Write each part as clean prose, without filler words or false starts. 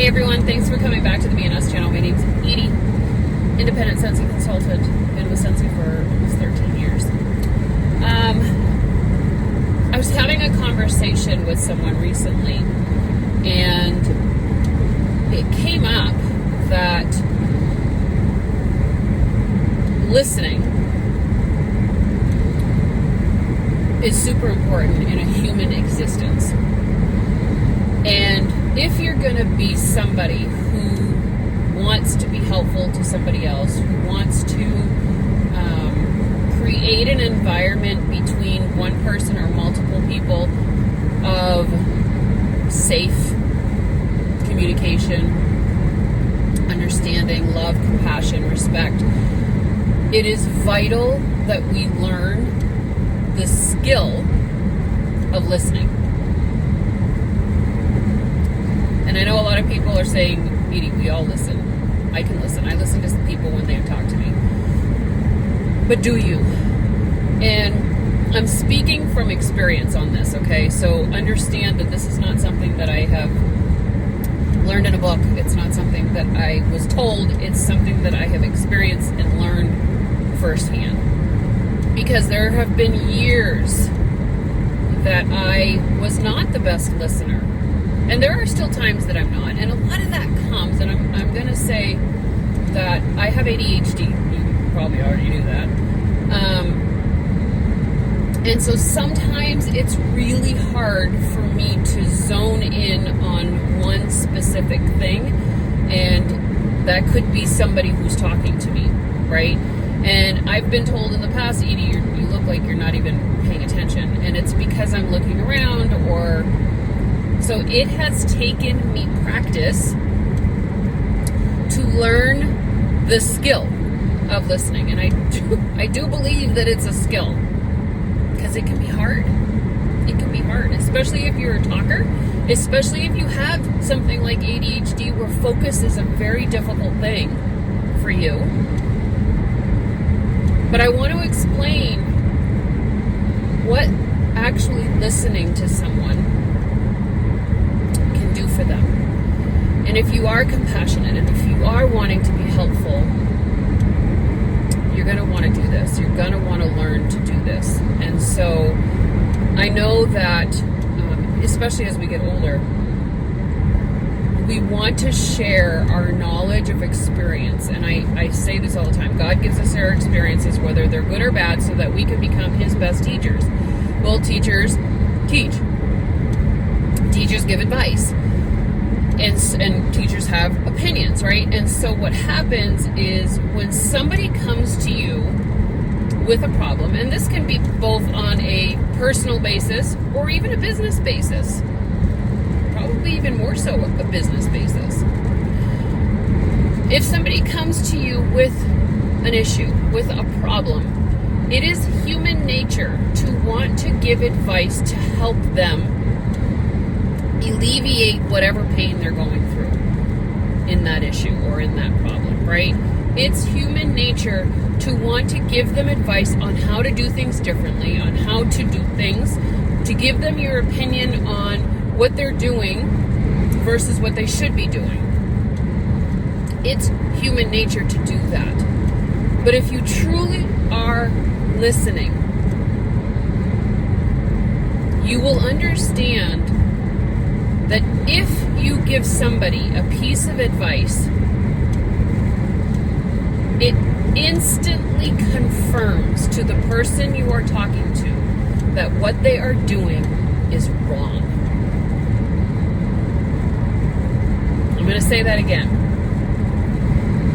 everyone, thanks for coming back to the BNS channel. My name's Edie, independent Sensi consultant. Been with Sensi for almost 13 years. I was having a conversation with someone recently, and it came up that listening is super important in a human existence. And if you're going to be somebody who wants to be helpful to somebody else, who wants to create an environment between one person or multiple people of safe communication, understanding, love, compassion, respect, it is vital that we learn the skill of listening. And I know a lot of people are saying, Edie, we all listen. I can listen. I listen to people when they talk to me. But do you? And I'm speaking from experience on this, okay? So understand that this is not something that I have learned in a book. It's not something that I was told. It's something that I have experienced and learned firsthand. Because there have been years that I was not the best listener. And there are still times that I'm not. And a lot of that comes, and I'm going to say that I have ADHD. You probably already knew that. And so sometimes it's really hard for me to zone in on one specific thing. And that could be somebody who's talking to me, right? And I've been told in the past, Edie, you look like you're not even paying attention. And it's because I'm looking around or... So it has taken me practice to learn the skill of listening. And I do believe that it's a skill because it can be hard. It can be hard, especially if you're a talker, especially if you have something like ADHD where focus is a very difficult thing for you. But I want to explain what actually listening to someone for them. And if you are compassionate and if you are wanting to be helpful, you're going to want to do this. You're going to want to learn to do this. And so I know that, especially as we get older, we want to share our knowledge of experience. And I say this all the time. God gives us our experiences, whether they're good or bad, so that we can become His best teachers. Well, teachers teach. Teachers give advice. And teachers have opinions, right? And so what happens is when somebody comes to you with a problem, and this can be both on a personal basis or even a business basis, probably even more so a business basis. If somebody comes to you with an issue, with a problem, it is human nature to want to give advice to help them alleviate whatever pain they're going through in that issue or in that problem, right? It's human nature to want to give them advice on how to do things differently, on how to do things, to give them your opinion on what they're doing versus what they should be doing. It's human nature to do that. But if you truly are listening, you will understand that if you give somebody a piece of advice, it instantly confirms to the person you are talking to that what they are doing is wrong. I'm going to say that again.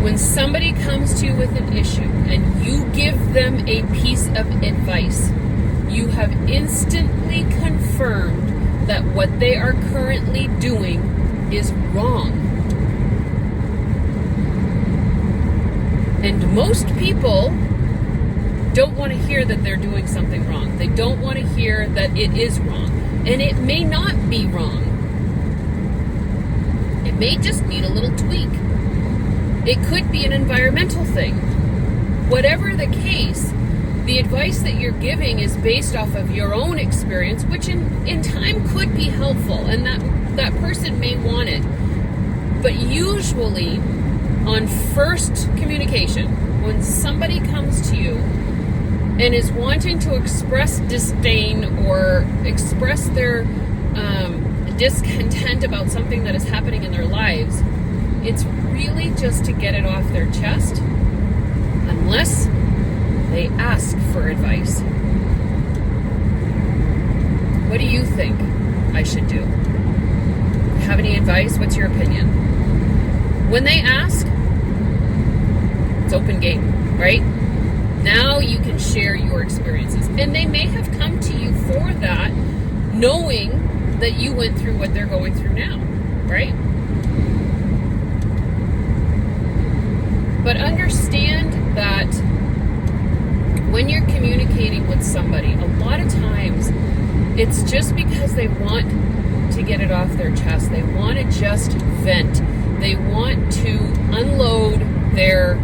When somebody comes to you with an issue and you give them a piece of advice, you have instantly confirmed that what they are currently doing is wrong. And most people don't want to hear that they're doing something wrong. They don't want to hear that it is wrong. And it may not be wrong. It may just need a little tweak. It could be an environmental thing. Whatever the case, the advice that you're giving is based off of your own experience, which in time could be helpful, and that person may want it. But usually on first communication, when somebody comes to you and is wanting to express disdain or express their discontent about something that is happening in their lives, it's really just to get it off their chest, unless they ask for advice. What do you think I should do? Have any advice? What's your opinion? When they ask, it's open game, right? Now you can share your experiences. And they may have come to you for that, knowing that you went through what they're going through now, right? But understand that when you're communicating with somebody, a lot of times it's just because they want to get it off their chest. They want to just vent. They want to unload their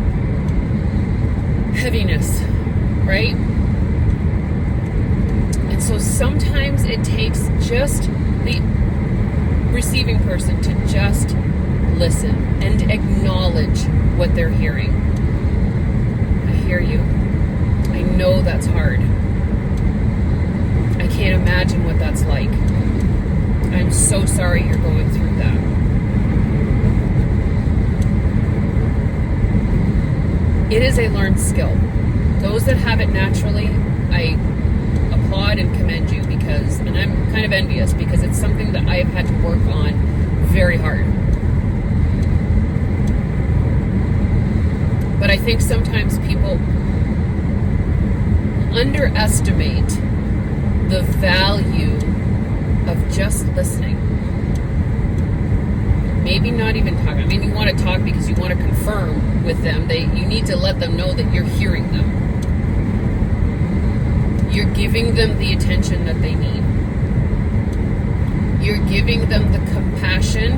heaviness, right? And so sometimes it takes just the receiving person to just listen and acknowledge what they're hearing. I hear you. I know that's hard. I can't imagine what that's like. I'm so sorry you're going through that. It is a learned skill. Those that have it naturally, I applaud and commend you, because, and I'm kind of envious, because it's something that I've had to work on very hard. But I think sometimes people underestimate the value of just listening. Maybe not even talking. I mean, you want to talk because you want to confirm with them. You need to let them know that you're hearing them. You're giving them the attention that they need. You're giving them the compassion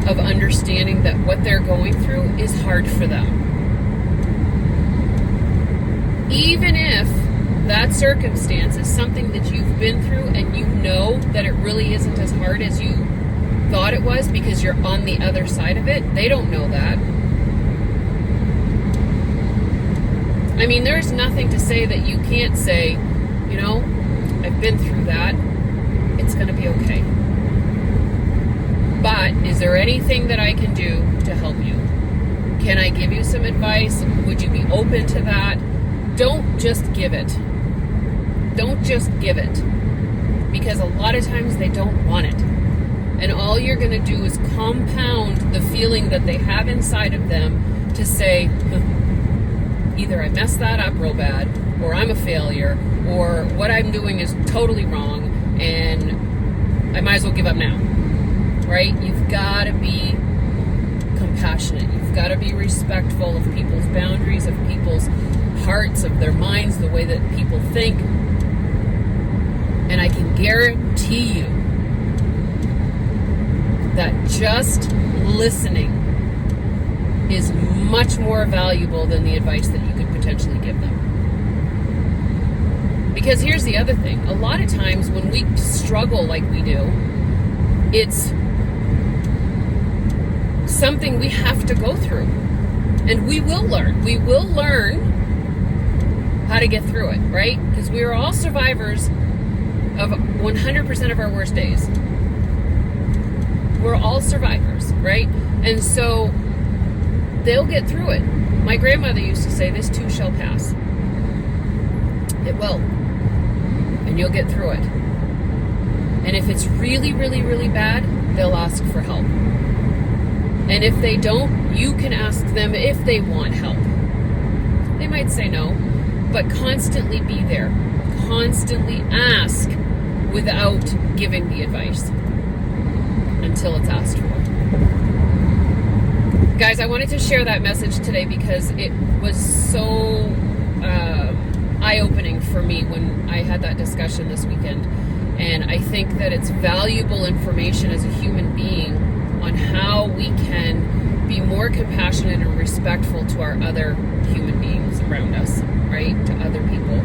of understanding that what they're going through is hard for them. Even if that circumstance is something that you've been through and you know that it really isn't as hard as you thought it was because you're on the other side of it, they don't know that. I mean, there's nothing to say that you can't say, you know, I've been through that. It's going to be okay. But is there anything that I can do to help you? Can I give you some advice? Would you be open to that? Don't just give it. Don't just give it. Because a lot of times they don't want it. And all you're going to do is compound the feeling that they have inside of them to say, either I messed that up real bad, or I'm a failure, or what I'm doing is totally wrong, and I might as well give up now. Right? You've got to be compassionate. You've got to be respectful of people's boundaries, of people's hearts, of their minds, the way that people think. And I can guarantee you that just listening is much more valuable than the advice that you could potentially give them. Because here's the other thing. A lot of times when we struggle like we do, it's something we have to go through. And we will learn. We will learn how to get through it, right? Because we are all survivors of 100% of our worst days. We're all survivors, right? And so they'll get through it. My grandmother used to say, this too shall pass. It will. And you'll get through it. And if it's really, really, really bad, they'll ask for help. And if they don't, you can ask them if they want help. They might say no, but constantly be there. Constantly ask without giving the advice until it's asked for. Guys, I wanted to share that message today because it was so eye-opening for me when I had that discussion this weekend. And I think that it's valuable information as a human being on how we can be more compassionate and respectful to our other human beings around us, right? To other people.